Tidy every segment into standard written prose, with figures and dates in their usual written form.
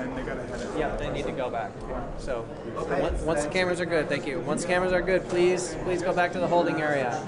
and they gotta head out. Yeah, they need to go back. So once the cameras are good, thank you. Once the cameras are good, please go back to the holding area.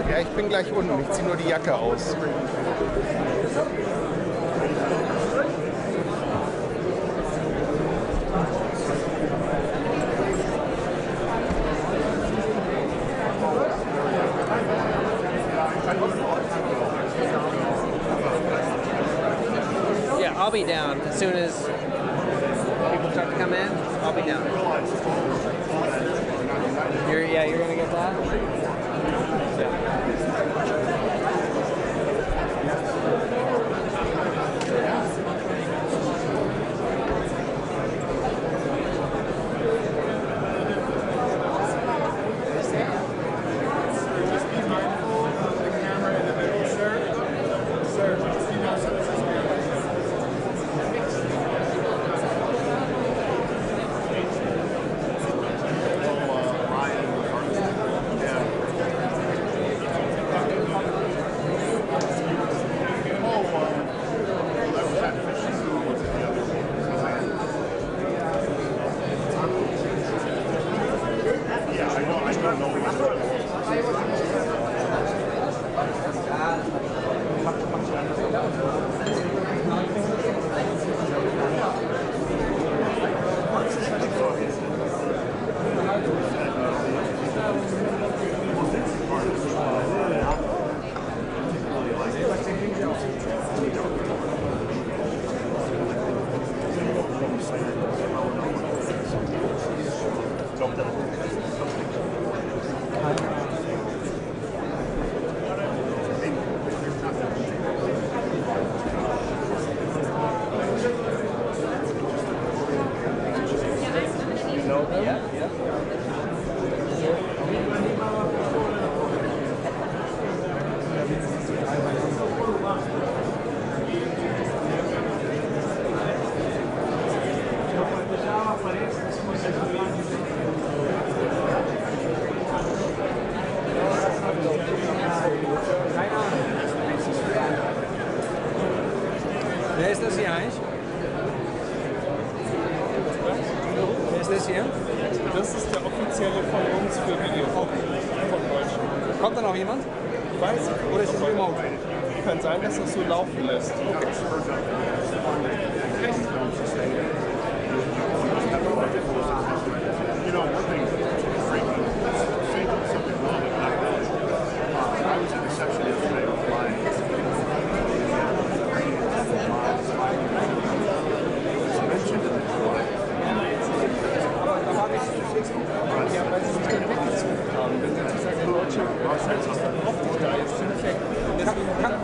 Ja, ich bin gleich unten. Ich ziehe nur die Jacke aus. Yeah, I'll be down as soon as people start to come in. I'll be down. You're gonna get that. Wer ist das hier eigentlich? Wer ist das hier? Das ist der offizielle von uns für Video. Von Deutschland. Kommt da noch jemand? Ich weiß nicht. Oder ist es remote? Kann sein, dass das so laufen lässt. Okay.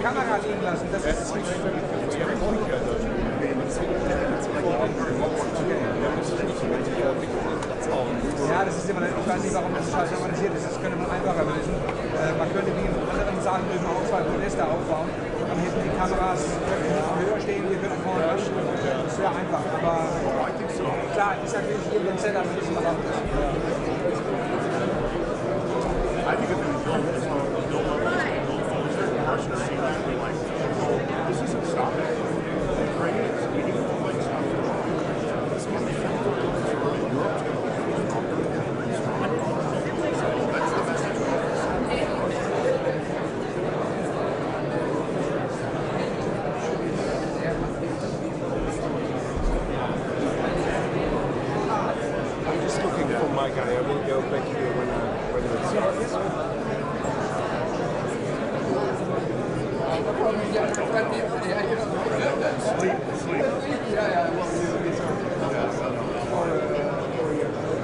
Kamera liegen lassen, das ist nicht ja, das ist immer, ich weiß nicht, warum das scheiße organisiert ist, das könnte man einfacher lösen. Man könnte wie in anderen Sachen durch auch zwei Podeste aufbauen, dann hätten die Kameras höher stehen, wir könnten vorne löschen. Das wäre einfach, aber klar, ist natürlich hier im Setup ein bisschen was anderes. This isn't stopping. Ukraine is eating like stuff. This motherfucker Europe so that's the message. I'm just looking for my guy. I will go back here when it starts. Sleep.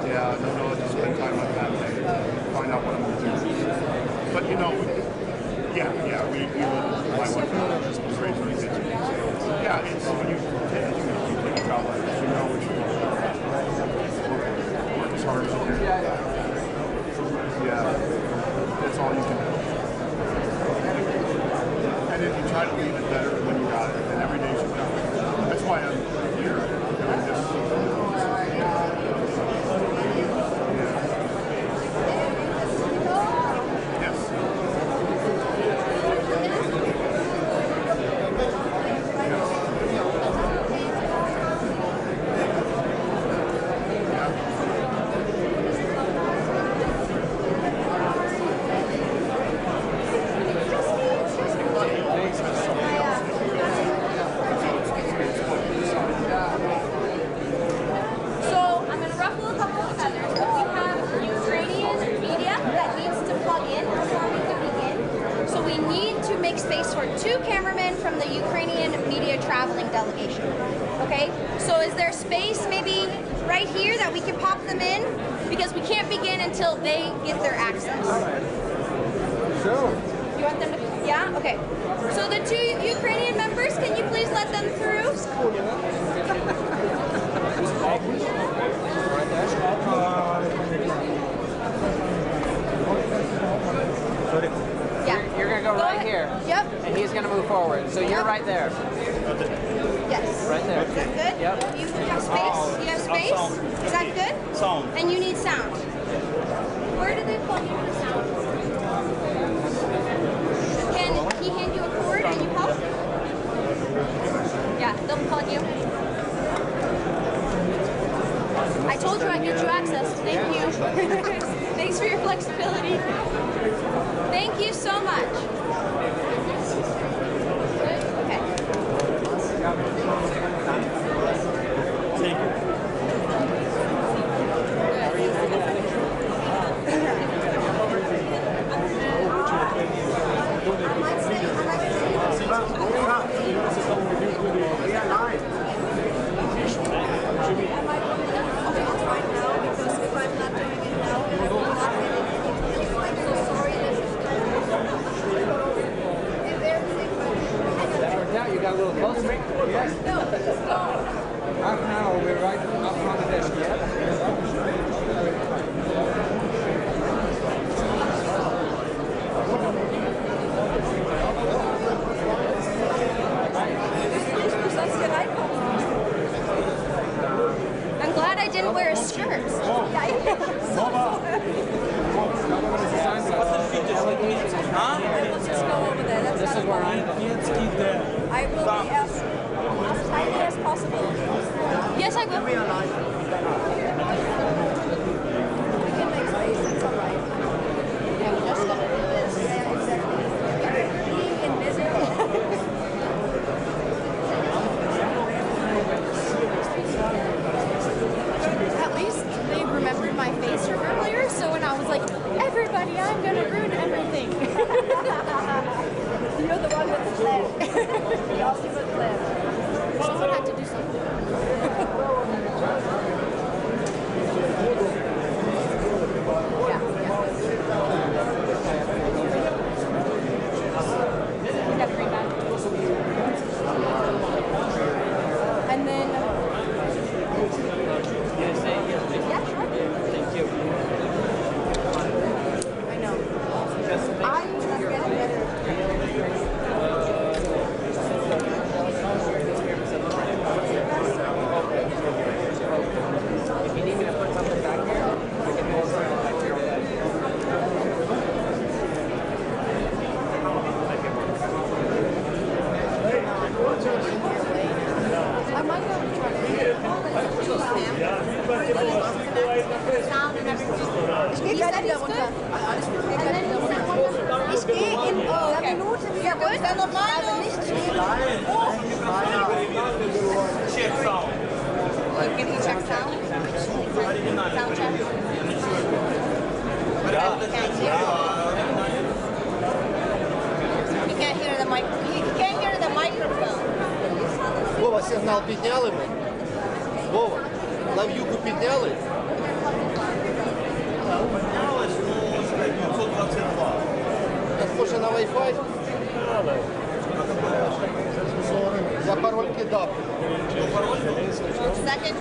Yeah, no, just spend time with family, find out what I'm going to do. But you know, we my wife was raised in the kitchen. Yeah, it's when you take a job like this, you know what you're going to do. Work as hard as you can. Yeah, that's all you can do. And then you try to leave it better when you got it, and every day's a better. That's why I'm here doing this. to make space for 2 cameramen from the Ukrainian media traveling delegation. Okay, so is there space maybe right here that we can pop them in? Because we can't begin until they get their access. Sure. You want them to, yeah? Okay. So the 2 Ukrainian members, can you please let them through? Yeah. You're going to go right ahead. here. Yep. And he's going to move forward. So you're right there. Yes. Right there. Is that good? Yep. You have space? You have space? Is that good? Sound. And you need sound. Where do they plug into the sound? Can he hand you a cord and you pop? Yeah, they'll plug you. I told you I'd get you access. Thank you. Thanks for your flexibility. Thank you so much. Okay. Thank you. Now you got a little closer. Yes. Half an hour, we're right up on the desk. I'm glad I didn't wear a skirt. Huh? Let's just go over there. That's This not is a where problem. I'm. I will be as tiny as possible. Yes, I will. We can make space. It's all right. I'm just gonna do this. Yeah, exactly. Being invisible. At least they remembered my face from earlier, so when I was like, everybody, I'm gonna ruin everything. You're the one with the plan. The ultimate plan. Someone had to do something. Yeah, We got a green bag. And then, yeah, sure. Thank you. I know. I'm just getting better. If you need me to put something back here, we can hold something back here. I might go and try to Sound and everything. Ich gehe gleich wieder runter. Alles gut. Ich gehe in 3 Minuten wieder runter. Also nicht stehen. Check sound. Can you check sound? Sound check. You can't hear the mic. You can't hear the microphone. Вова, сигнал підняли ми? Вова, лав'юку підняли? Піднялось, ну, 922. Так може на Wi-Fi? Я пароль кидав. Second.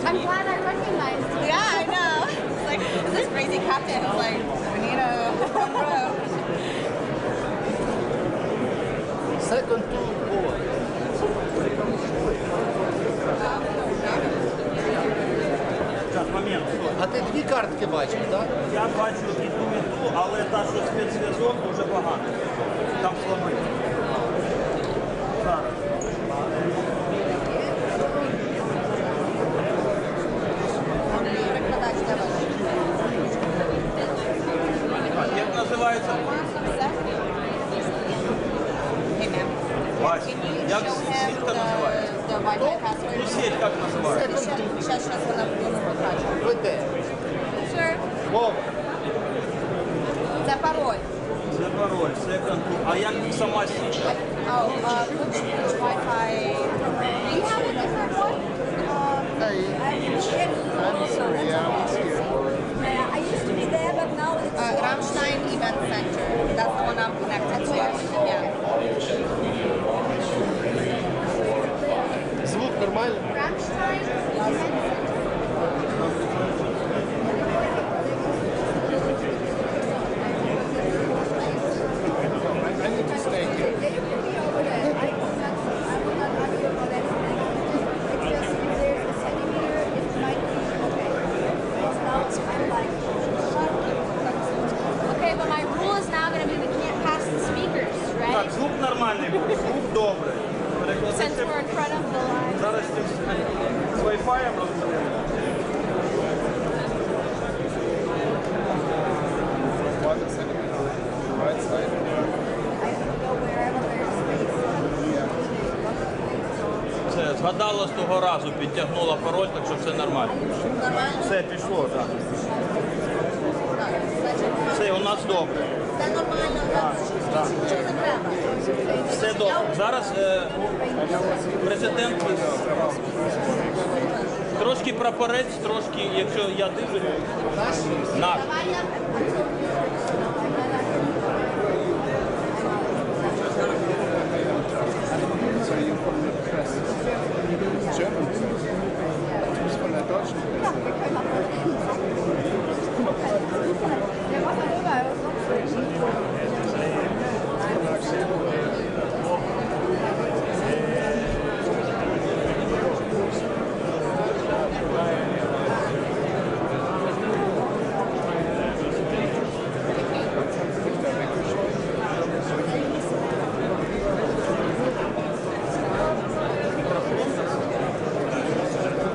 I'm glad I recognized you. Yeah, I know. It's like, this crazy captain is like, we need a one row. Second to Вова. Так, момент. А ти 2 картки бачиш, так? Я бачу і ту, але та, що спецзв'язок, дуже погано. Там слабий. Зараз. Як називається? Hey, ma'am. Вась. Can you Як show him сітка називається? the Wi-Fi password? сеть как называется? Сейчас она прокачивает. Веде. Sir, Вова. Це пароль. Це пароль, second. А як сама сеть? Which Wi-Fi? Do you have a different one? I used to be there, but now it's Rammstein Event Center. That's the one I'm connected to. Yeah. Звук нормальний? Rammstein Event Center. I need to stay here. okay, but my rule is now going to be we can't pass the speakers, Так, right? звук нормальний, звук добрий. Since we're in front of the line. Зараз з Wi-Fi розмовляємо. Все, згадала з того разу, підтягнула пароль, так що все нормально. Все пішло, так. Все, у нас добре. Це нормально, нічого не треба. Все добре. Зараз президент трошки прапорець, трошки, якщо я дивлюсь, наш.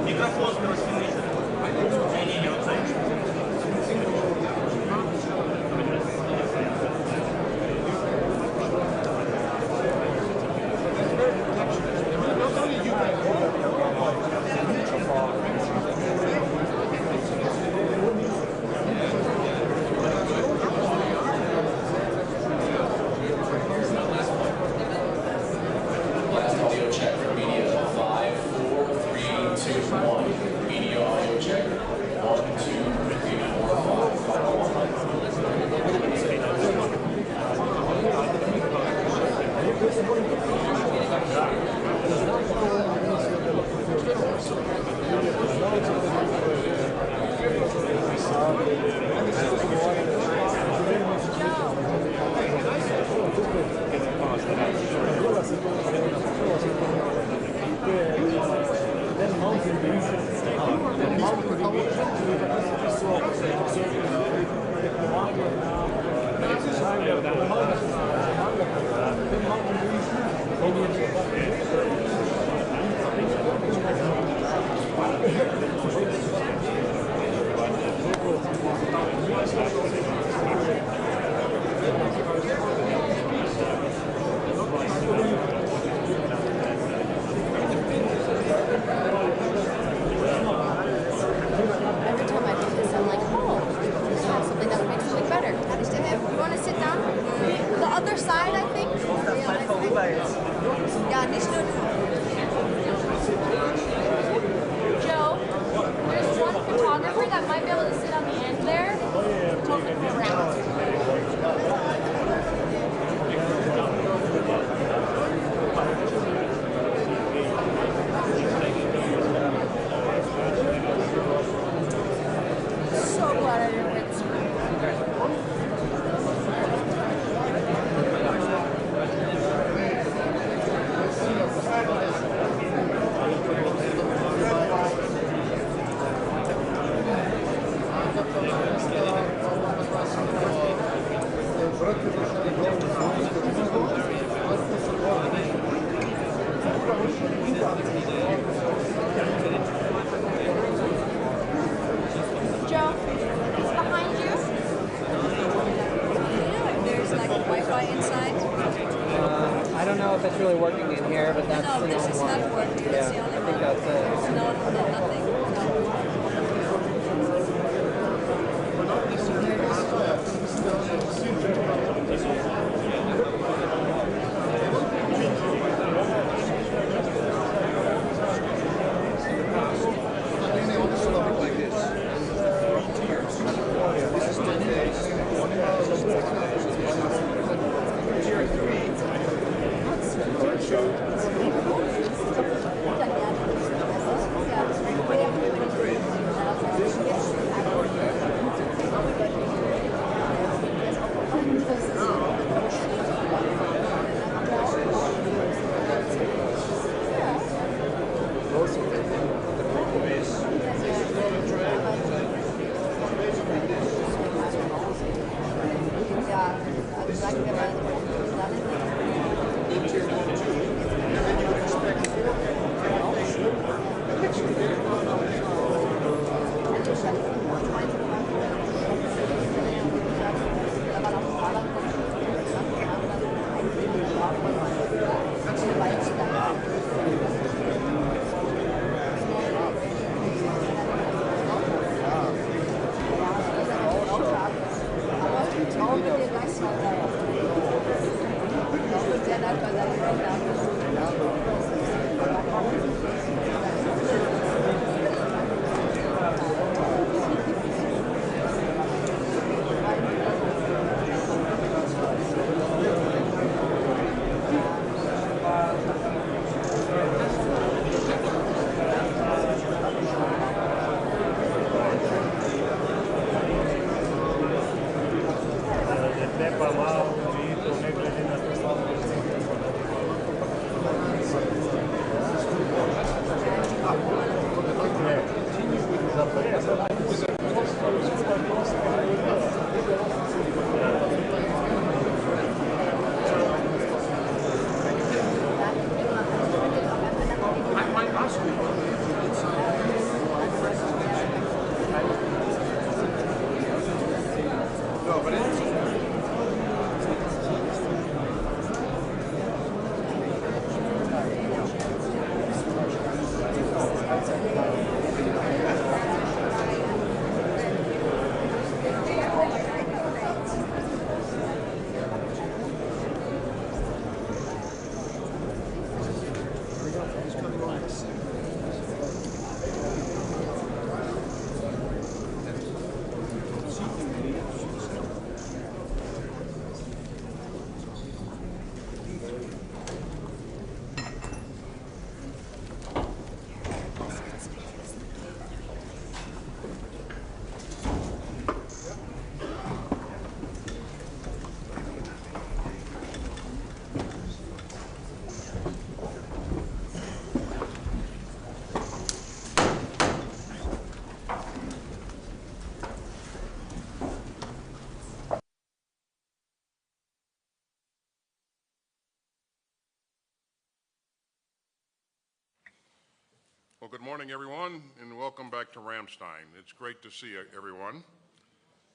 Мікрофон розцінити. Ні, оцей. Last audio check for media. 5, 4, 3, 2, 1. Media audio check. 1, 2, 3, 4, 5. Final one. Every time I do this, I'm like, oh, this has something that would make something better. You want to sit down? The other side, I think. Yeah, nicht nur. Joe, there's one photographer that might be able to sit on the end there. Totally go around. So glad I didn't wear the screen. Joe, it's behind you. There's like Wi-Fi inside. I don't know if it's really working in here, but that's No, the this only is one. not working. That's the only one. Well, good morning, everyone, and welcome back to Ramstein. It's great to see everyone,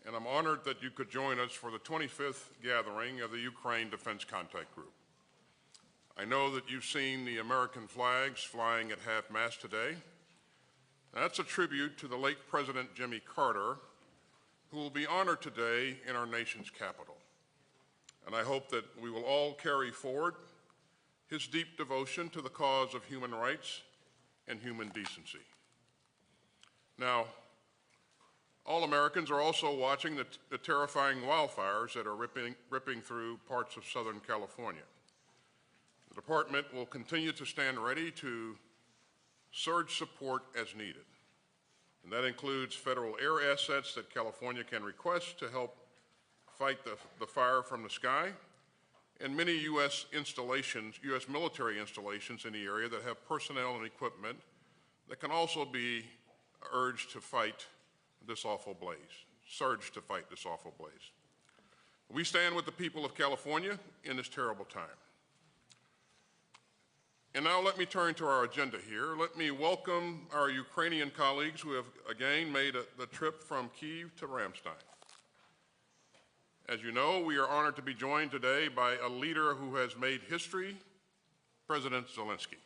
and I'm honored that you could join us for the 25th gathering of the Ukraine Defense Contact Group. I know that you've seen the American flags flying at half-mast today. That's a tribute to the late President Jimmy Carter, who will be honored today in our nation's capital. And I hope that we will all carry forward his deep devotion to the cause of human rights and human decency. Now, all Americans are also watching the terrifying wildfires that are ripping through parts of Southern California. The department will continue to stand ready to surge support as needed. And that includes federal air assets that California can request to help fight the fire from the sky, and many U.S. military installations in the area that have personnel and equipment that can also be urged to fight this awful blaze, surge to fight this awful blaze. We stand with the people of California in this terrible time. And now let me turn to our agenda here. Let me welcome our Ukrainian colleagues who have again made the trip from Kyiv to Ramstein. As you know, we are honored to be joined today by a leader who has made history, President Zelensky.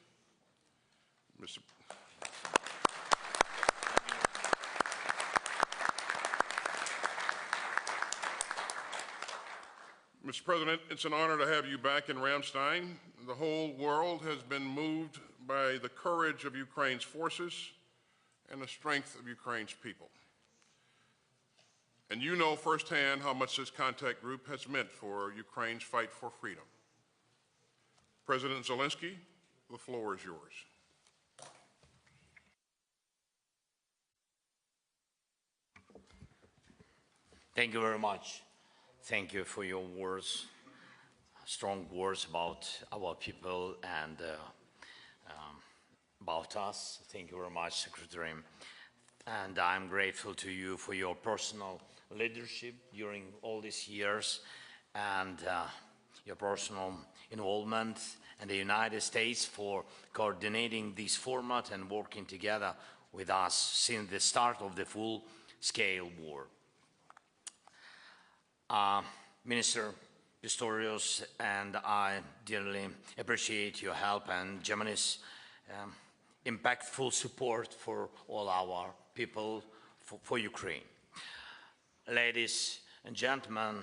Mr. President, it's an honor to have you back in Ramstein. The whole world has been moved by the courage of Ukraine's forces and the strength of Ukraine's people. And you know firsthand how much this contact group has meant for Ukraine's fight for freedom. President Zelensky, the floor is yours. Thank you very much. Thank you for your words, strong words about our people and about us. Thank you very much, Secretary. And I'm grateful to you for your personal leadership during all these years and your personal involvement, and the United States for coordinating this format and working together with us since the start of the full-scale war. Minister Pistorius and I dearly appreciate your help and Germany's impactful support for all our people, for Ukraine. Ladies and gentlemen,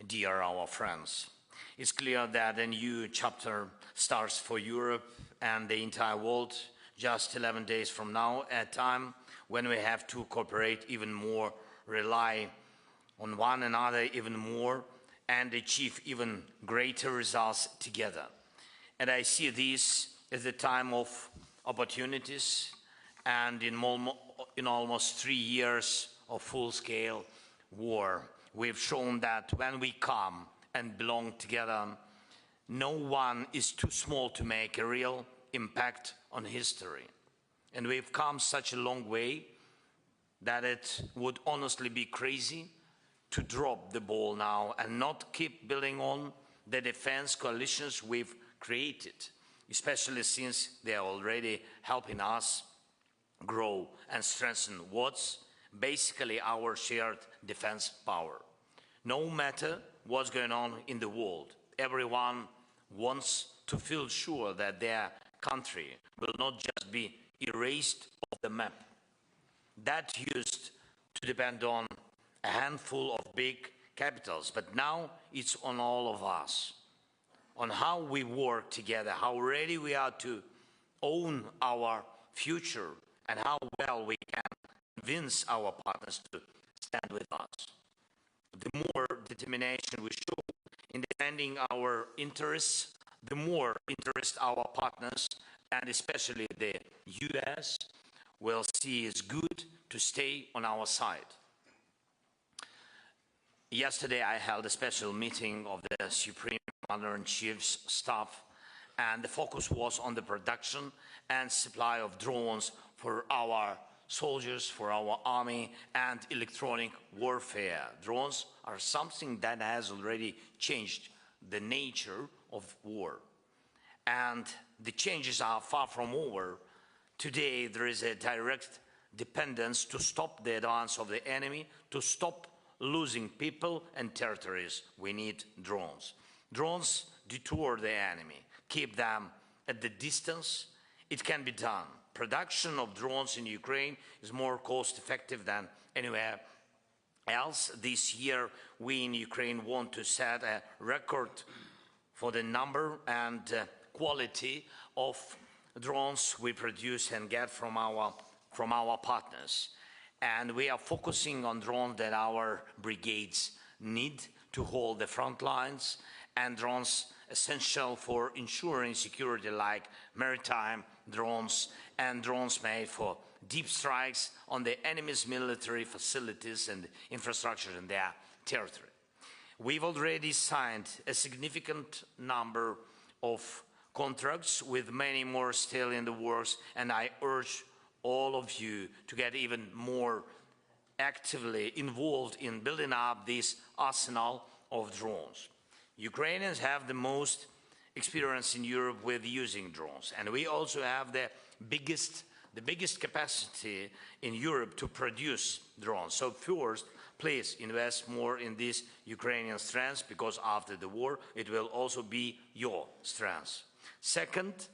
dear our friends, it's clear that a new chapter starts for Europe and the entire world just 11 days from now, at a time when we have to cooperate even more, rely on one another even more, and achieve even greater results together. And I see this as a time of opportunities, and in almost 3 years of full-scale war, we've shown that when we come and belong together, no one is too small to make a real impact on history. And we've come such a long way that it would honestly be crazy to drop the ball now and not keep building on the defense coalitions we've created, especially since they are already helping us grow and strengthen what's basically our shared defense power. No matter what's going on in the world, everyone wants to feel sure that their country will not just be erased off the map. That used to depend on a handful of big capitals, but now it's on all of us, on how we work together, how ready we are to own our future, and how well we can convince our partners to stand with us. The more determination we show in defending our interests, the more interest our partners, and especially the US, will see it's good to stay on our side. Yesterday, I held a special meeting of the Supreme Commander-in-Chief's staff, and the focus was on the production and supply of drones for our soldiers, for our army, and electronic warfare. Drones are something that has already changed the nature of war. And the changes are far from over. Today, there is a direct dependence to stop the advance of the enemy, to stop losing people and territories. We need drones. Drones detour the enemy, keep them at the distance. It can be done. Production of drones in Ukraine is more cost-effective than anywhere else. This year, we in Ukraine want to set a record for the number and quality of drones we produce and get from our partners. And we are focusing on drones that our brigades need to hold the front lines, and drones essential for ensuring security, like maritime drones and drones made for deep strikes on the enemy's military facilities and infrastructure in their territory. We've already signed a significant number of contracts, with many more still in the works, and I urge all of you to get even more actively involved in building up this arsenal of drones. Ukrainians have the most experience in Europe with using drones, and we also have the biggest capacity in Europe to produce drones. So first, please invest more in these Ukrainian strengths, because after the war, it will also be your strength. Second,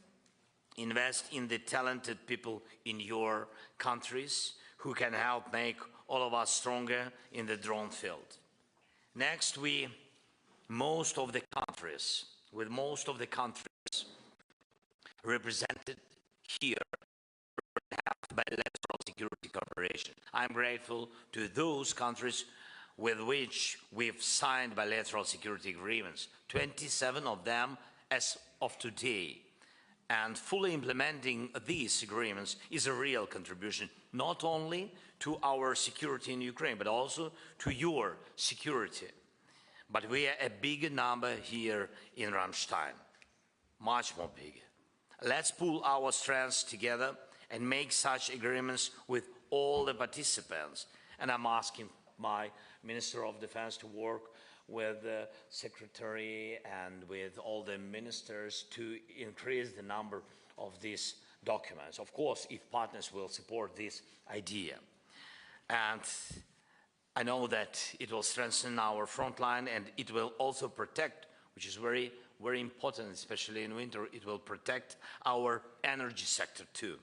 invest in the talented people in your countries who can help make all of us stronger in the drone field. Next, we most of the countries, represented here have bilateral security cooperation. I'm grateful to those countries with which we've signed bilateral security agreements, 27 of them as of today. And fully implementing these agreements is a real contribution, not only to our security in Ukraine, but also to your security. But we are a bigger number here in Ramstein, much more bigger. Let's pool our strengths together and make such agreements with all the participants. And I'm asking my Minister of Defense to work with the Secretary and with all the ministers to increase the number of these documents. Of course, if partners will support this idea. And I know that it will strengthen our front line, and it will also protect, which is very, very important, especially in winter, it will protect our energy sector too.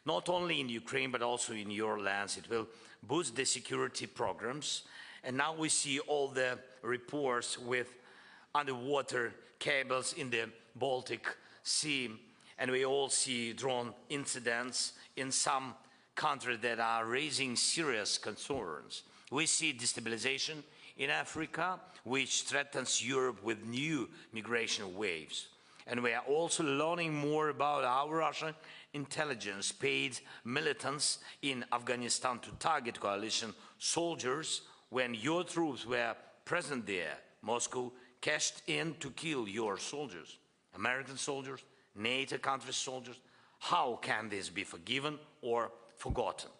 Not only in Ukraine, but also in your lands. It will boost the security programs. And now we see all the reports with underwater cables in the Baltic Sea, and we all see drone incidents in some countries that are raising serious concerns. We see destabilization in Africa, which threatens Europe with new migration waves. And we are also learning more about how Russian intelligence paid militants in Afghanistan to target coalition soldiers. When your troops were present there, Moscow cashed in to kill your soldiers, American soldiers, NATO country soldiers. How can this be forgiven or forgotten?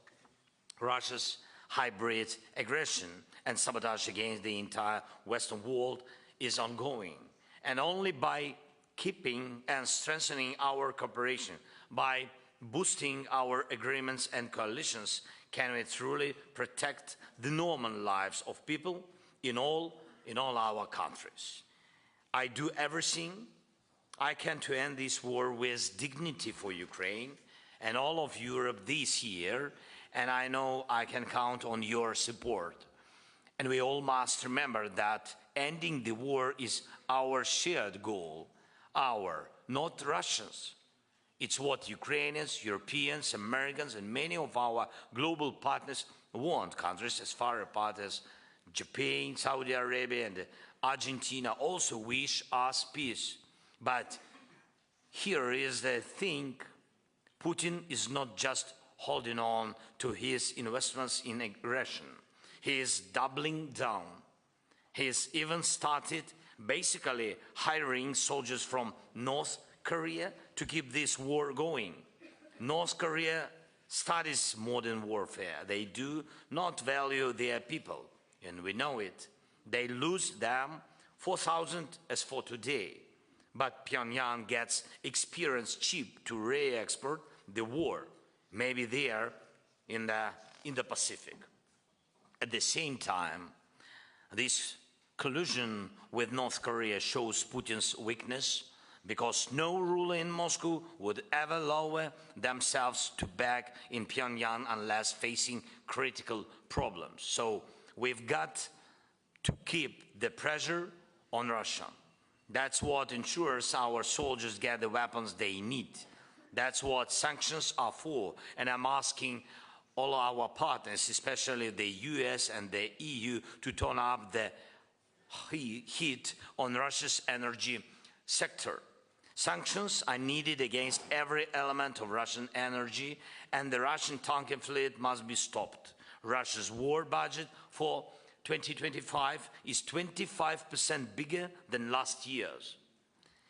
Russia's hybrid aggression and sabotage against the entire Western world is ongoing. And only by keeping and strengthening our cooperation, by boosting our agreements and coalitions, can we truly protect the normal lives of people in all our countries. I do everything I can to end this war with dignity for Ukraine and all of Europe this year, and I know I can count on your support. And we all must remember that ending the war is our shared goal, not Russians. It's what Ukrainians, Europeans, Americans, and many of our global partners want. Countries as far apart as Japan, Saudi Arabia, and Argentina also wish us peace. But here is the thing: Putin is not just holding on to his investments in aggression. He is doubling down. He has even started basically hiring soldiers from North Korea to keep this war going. North Korea studies modern warfare. They do not value their people, and we know it. They lose them 4,000 as for today. But Pyongyang gets experience cheap to re-export the war, maybe there in the Pacific. At the same time, this collusion with North Korea shows Putin's weakness, because no ruler in Moscow would ever lower themselves to back in Pyongyang unless facing critical problems. So we've got to keep the pressure on Russia. That's what ensures our soldiers get the weapons they need. That's what sanctions are for. And I'm asking all our partners, especially the US and the EU, to turn up the heat on Russia's energy sector. Sanctions are needed against every element of Russian energy, and the Russian tanker fleet must be stopped. Russia's war budget for 2025 is 25% bigger than last year's.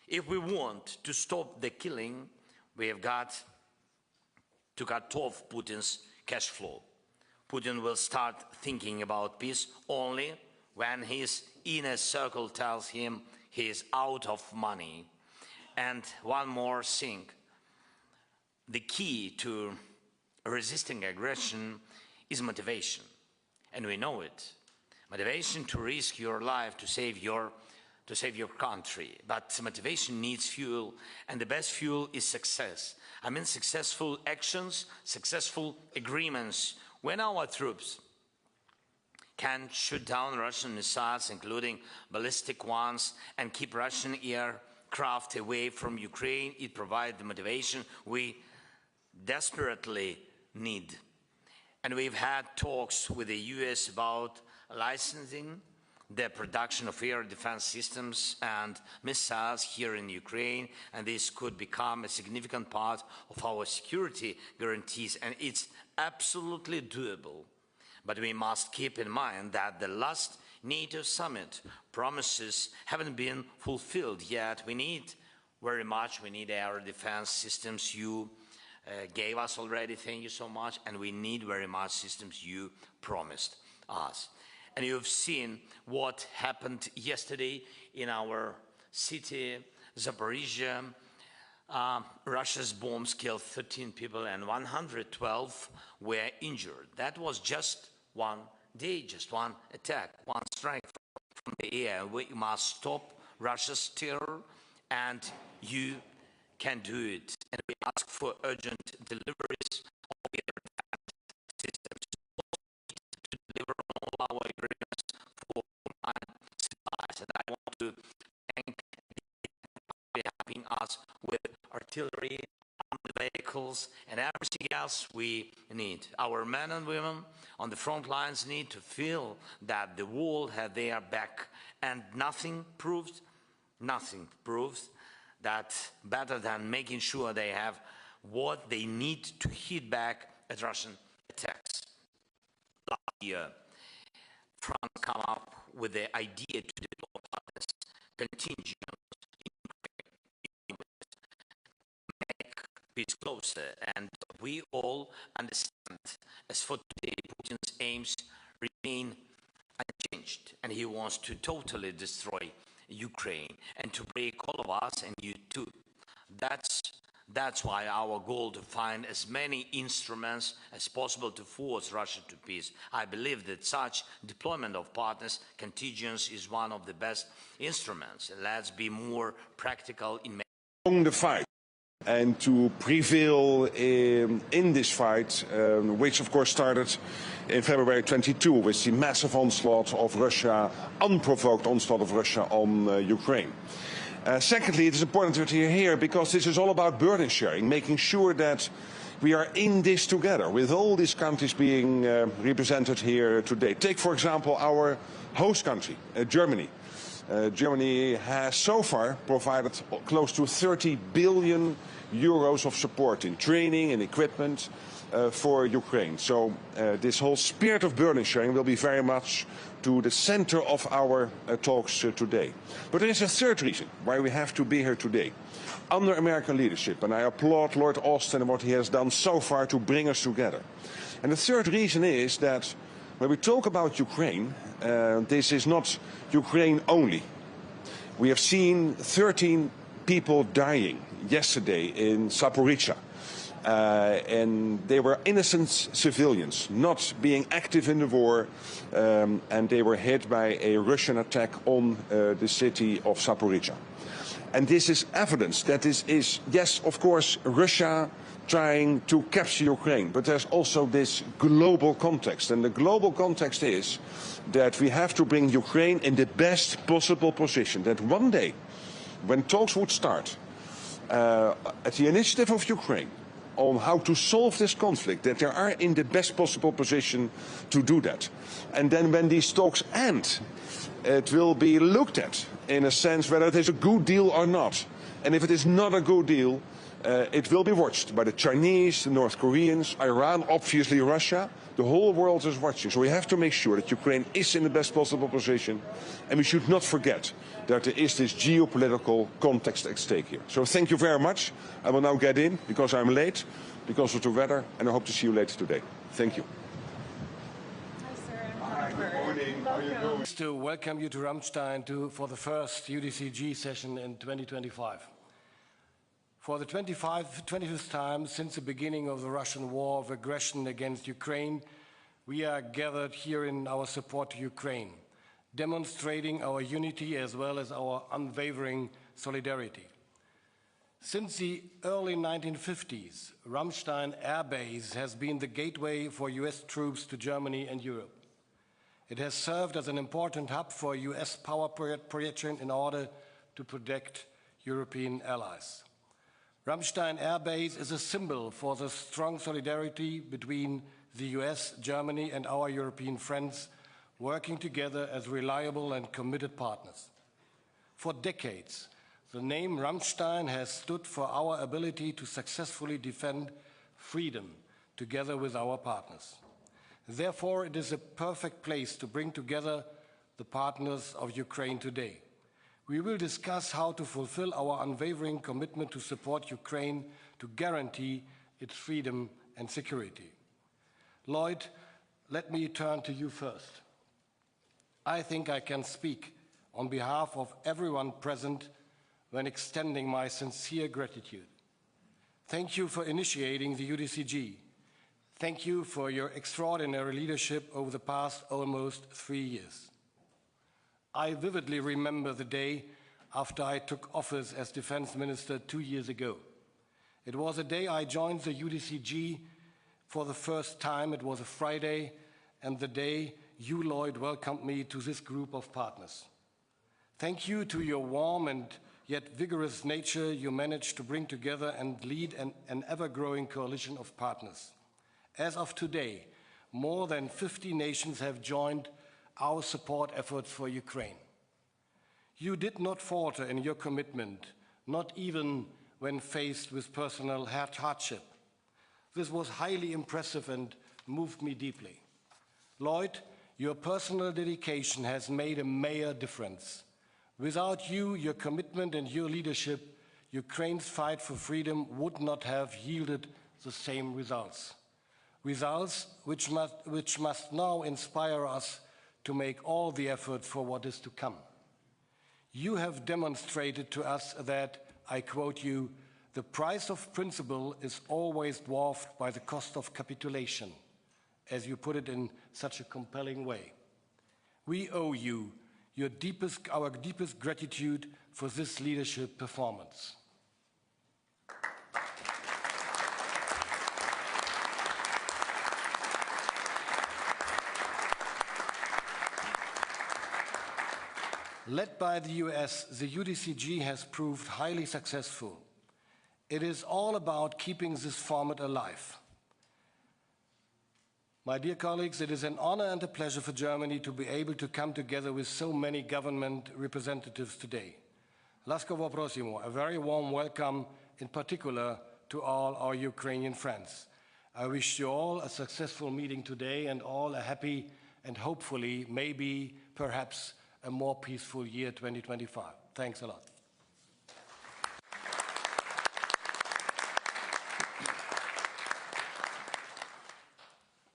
If we want to stop the killing, we have got to cut off Putin's cash flow. Putin will start thinking about peace only when his inner circle tells him he is out of money. And one more thing, the key to resisting aggression is motivation, and we know it. Motivation to risk your life to save your country, but motivation needs fuel, and the best fuel is success. I mean successful actions, successful agreements. When our troops can shoot down Russian missiles, including ballistic ones, and keep Russian aircraft away from Ukraine. It provides the motivation we desperately need. And we've had talks with the US about licensing the production of air defense systems and missiles here in Ukraine, and this could become a significant part of our security guarantees, and it's absolutely doable. But we must keep in mind that the last NATO summit promises haven't been fulfilled yet. We need air defense systems. You gave us already, thank you so much, and we need very much systems you promised us. And you've seen what happened yesterday in our city, Zaporizhia. Russia's bombs killed 13 people and 112 were injured. That was just one day, just one attack, one strike from the air. We must stop Russia's terror, and you can do it. And we ask for urgent deliveries of air defense systems to deliver on all our agreements for mine supplies. And I want to thank you for helping us with artillery, armed vehicles, and everything else we need. Our men and women on the front lines need to feel that the world has their back, and nothing proves that better than making sure they have what they need to hit back at Russian attacks. Last year, France came up with the idea to develop this contingent make peace closer, and we all understand, as for today, Putin's aims remain unchanged, and he wants to totally destroy Ukraine and to break all of us and you too. That's why our goal to find as many instruments as possible to force Russia to peace. I believe that such deployment of partners contingents is one of the best instruments. Let's be more practical in the fight and to prevail in this fight, which of course started in February 22 with the massive onslaught of Russia, unprovoked onslaught of Russia on Ukraine. Secondly, it is important that you're here because this is all about burden sharing, making sure that we are in this together with all these countries being represented here today. Take, for example, our host country, Germany. Germany has so far provided close to 30 billion euros of support in training and equipment for Ukraine. So this whole spirit of burden sharing will be very much to the center of our talks today. But there is a third reason why we have to be here today. Under American leadership, and I applaud Lloyd Austin and what he has done so far to bring us together. And the third reason is that when we talk about Ukraine, this is not Ukraine only. We have seen 13 people dying yesterday in Zaporizhia. And they were innocent civilians, not being active in the war, and they were hit by a Russian attack on the city of Zaporizhia. And this is evidence that this is, yes, of course, Russia trying to capture Ukraine, but there's also this global context. And the global context is that we have to bring Ukraine in the best possible position, that one day, when talks would start, at the initiative of Ukraine, on how to solve this conflict, that they are in the best possible position to do that. And then when these talks end, it will be looked at in a sense whether it is a good deal or not. And if it is not a good deal, it will be watched by the Chinese, the North Koreans, Iran, obviously Russia. The whole world is watching. So we have to make sure that Ukraine is in the best possible position. And we should not forget that there is this geopolitical context at stake here. So thank you very much. I will now get in because I'm late, because of the weather, and I hope to see you later today. Thank you. To welcome you to Ramstein for the first UDCG session in 2025. For the 25th time since the beginning of the Russian war of aggression against Ukraine, we are gathered here in our support to Ukraine, demonstrating our unity as well as our unwavering solidarity. Since the early 1950s, Ramstein Air Base has been the gateway for US troops to Germany and Europe. It has served as an important hub for US power projection in order to protect European allies. Ramstein Air Base is a symbol for the strong solidarity between the US, Germany, and our European friends working together as reliable and committed partners. For decades, the name Ramstein has stood for our ability to successfully defend freedom together with our partners. Therefore, it is a perfect place to bring together the partners of Ukraine today. We will discuss how to fulfill our unwavering commitment to support Ukraine to guarantee its freedom and security. Lloyd, let me turn to you first. I think I can speak on behalf of everyone present when extending my sincere gratitude. Thank you for initiating the UDCG. Thank you for your extraordinary leadership over the past almost 3 years. I vividly remember the day after I took office as Defense Minister 2 years ago. It was a day I joined the UDCG for the first time. It was a Friday, and the day you, Lloyd, welcomed me to this group of partners. Thank you to your warm and yet vigorous nature, you managed to bring together and lead an ever-growing coalition of partners. As of today, more than 50 nations have joined our support efforts for Ukraine. You did not falter in your commitment, not even when faced with personal hardship. This was highly impressive and moved me deeply. Lloyd, your personal dedication has made a major difference. Without you, your commitment and your leadership, Ukraine's fight for freedom would not have yielded the same results. Results which must now inspire us to make all the effort for what is to come. You have demonstrated to us that, I quote you, the price of principle is always dwarfed by the cost of capitulation, as you put it in such a compelling way. We owe you our deepest gratitude for this leadership performance. Led by the US, the UDCG has proved highly successful. It is all about keeping this format alive. My dear colleagues, it is an honor and a pleasure for Germany to be able to come together with so many government representatives today. Laskovo prosimo, a very warm welcome in particular to all our Ukrainian friends. I wish you all a successful meeting today and all a happy and hopefully, maybe, perhaps, a more peaceful year 2025. Thanks a lot.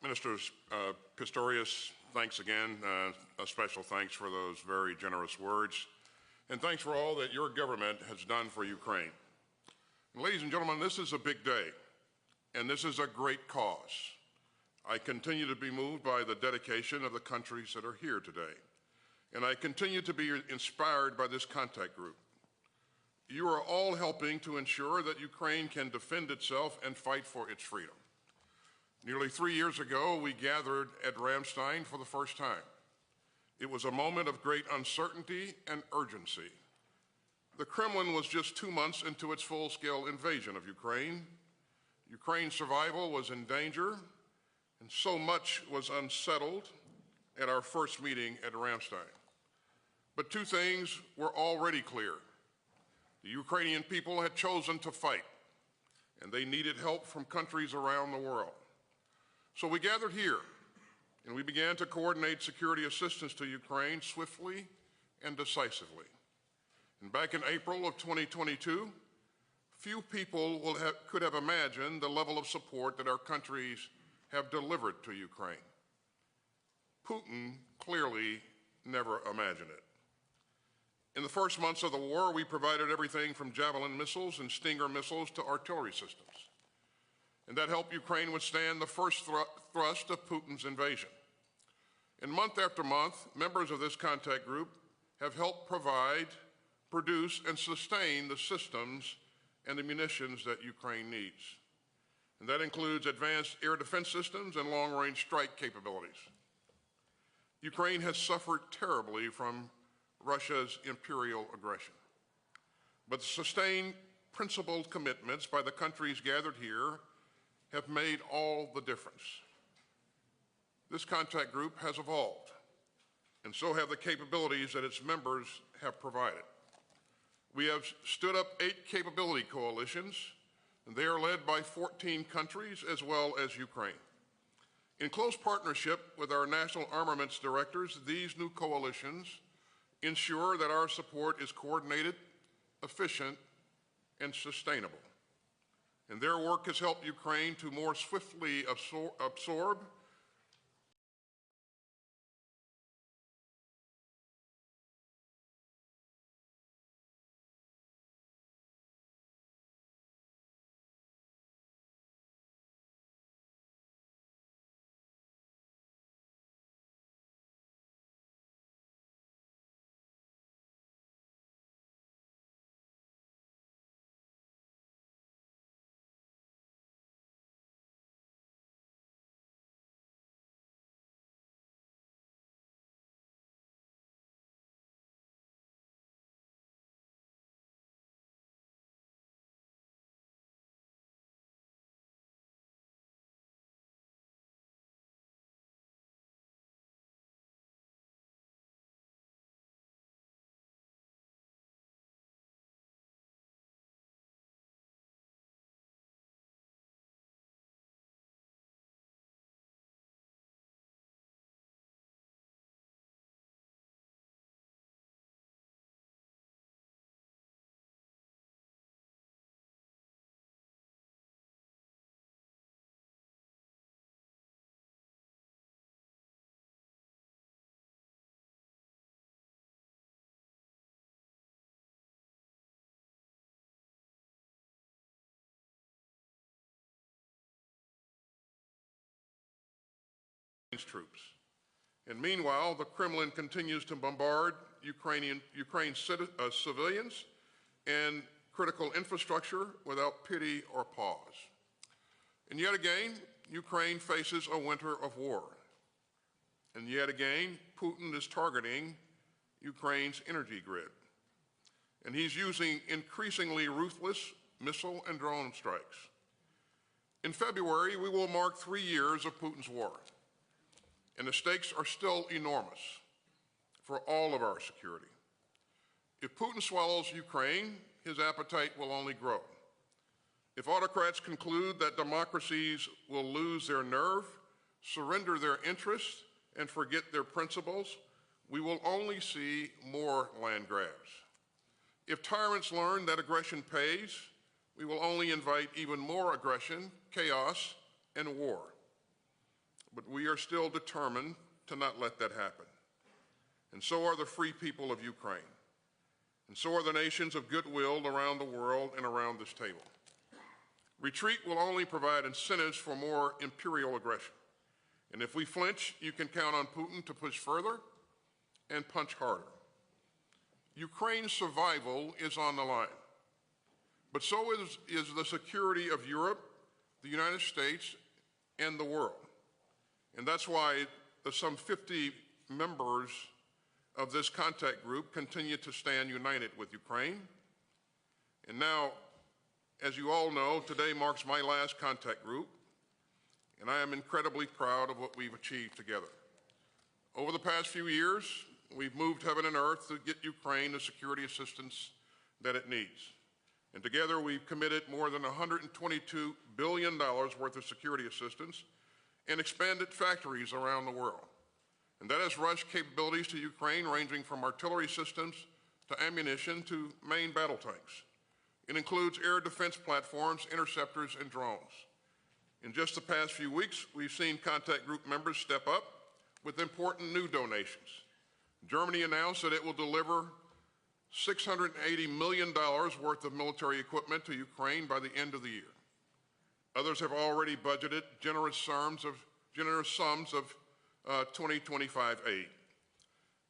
Minister Pistorius, thanks again. A special thanks for those very generous words. And thanks for all that your government has done for Ukraine. And ladies and gentlemen, this is a big day, and this is a great cause. I continue to be moved by the dedication of the countries that are here today. And I continue to be inspired by this contact group. You are all helping to ensure that Ukraine can defend itself and fight for its freedom. Nearly 3 years ago, we gathered at Ramstein for the first time. It was a moment of great uncertainty and urgency. The Kremlin was just 2 months into its full-scale invasion of Ukraine. Ukraine's survival was in danger, and so much was unsettled at our first meeting at Ramstein. But two things were already clear. The Ukrainian people had chosen to fight, and they needed help from countries around the world. So we gathered here, and we began to coordinate security assistance to Ukraine swiftly and decisively. And back in April of 2022, few people could have imagined the level of support that our countries have delivered to Ukraine. Putin clearly never imagined it. In the first months of the war, we provided everything from Javelin missiles and Stinger missiles to artillery systems. And that helped Ukraine withstand the first thrust of Putin's invasion. And month after month, members of this contact group have helped provide, produce, and sustain the systems and the munitions that Ukraine needs. And that includes advanced air defense systems and long-range strike capabilities. Ukraine has suffered terribly from Russia's imperial aggression. But the sustained, principled commitments by the countries gathered here have made all the difference. This contact group has evolved, and so have the capabilities that its members have provided. We have stood up 8 capability coalitions, and they are led by 14 countries as well as Ukraine. In close partnership with our national armaments directors, these new coalitions ensure that our support is coordinated, efficient, and sustainable. And their work has helped Ukraine to more swiftly absorb troops. And meanwhile, the Kremlin continues to bombard Ukraine's civilians and critical infrastructure without pity or pause. And yet again, Ukraine faces a winter of war. And yet again, Putin is targeting Ukraine's energy grid. And he's using increasingly ruthless missile and drone strikes. In February, we will mark 3 years of Putin's war. And the stakes are still enormous for all of our security. If Putin swallows Ukraine, his appetite will only grow. If autocrats conclude that democracies will lose their nerve, surrender their interests, and forget their principles, we will only see more land grabs. If tyrants learn that aggression pays, we will only invite even more aggression, chaos, and war. But we are still determined to not let that happen. And so are the free people of Ukraine. And so are the nations of goodwill around the world and around this table. Retreat will only provide incentives for more imperial aggression. And if we flinch, you can count on Putin to push further and punch harder. Ukraine's survival is on the line. But so is the security of Europe, the United States, and the world. And that's why the some 50 members of this contact group continue to stand united with Ukraine. And now, as you all know, today marks my last contact group, and I am incredibly proud of what we've achieved together. Over the past few years, we've moved heaven and earth to get Ukraine the security assistance that it needs. And together we've committed more than $122 billion worth of security assistance and expanded factories around the world. And that has rushed capabilities to Ukraine ranging from artillery systems to ammunition to main battle tanks. It includes air defense platforms, interceptors, and drones. In just the past few weeks, we've seen contact group members step up with important new donations. Germany announced that it will deliver $680 million worth of military equipment to Ukraine by the end of the year. Others have already budgeted generous sums of 2025 aid.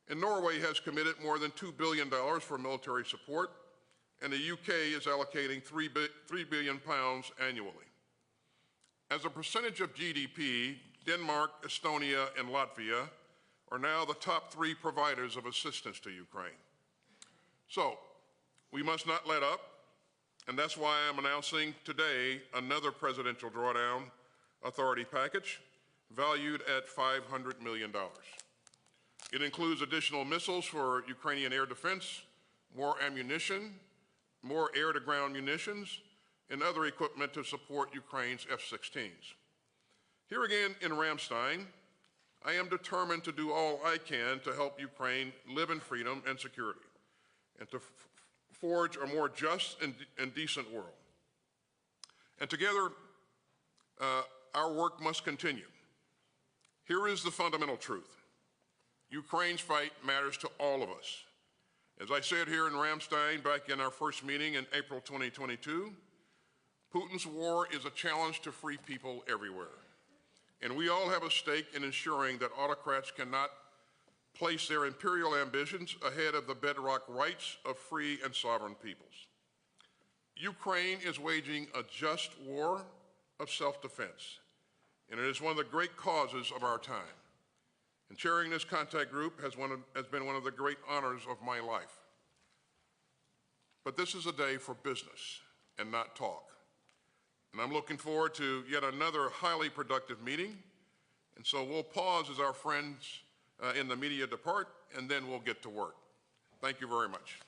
And Norway has committed more than $2 billion for military support, and the UK is allocating £3 billion annually. As a percentage of GDP, Denmark, Estonia, and Latvia are now the top 3 providers of assistance to Ukraine. So, we must not let up, and that's why I'm announcing today another presidential drawdown authority package valued at $500 million. It includes additional missiles for Ukrainian air defense, more ammunition, more air-to-ground munitions, and other equipment to support Ukraine's F-16s. Here again in Ramstein, I am determined to do all I can to help Ukraine live in freedom and security, and to forge a more just and decent world. And together, our work must continue. Here is the fundamental truth. Ukraine's fight matters to all of us. As I said here in Ramstein back in our first meeting in April 2022, Putin's war is a challenge to free people everywhere. And we all have a stake in ensuring that autocrats cannot place their imperial ambitions ahead of the bedrock rights of free and sovereign peoples. Ukraine is waging a just war of self-defense, and it is one of the great causes of our time. And chairing this contact group has been one of the great honors of my life. But this is a day for business and not talk. And I'm looking forward to yet another highly productive meeting. And so we'll pause as our friends in the media depart, and then we'll get to work. Thank you very much.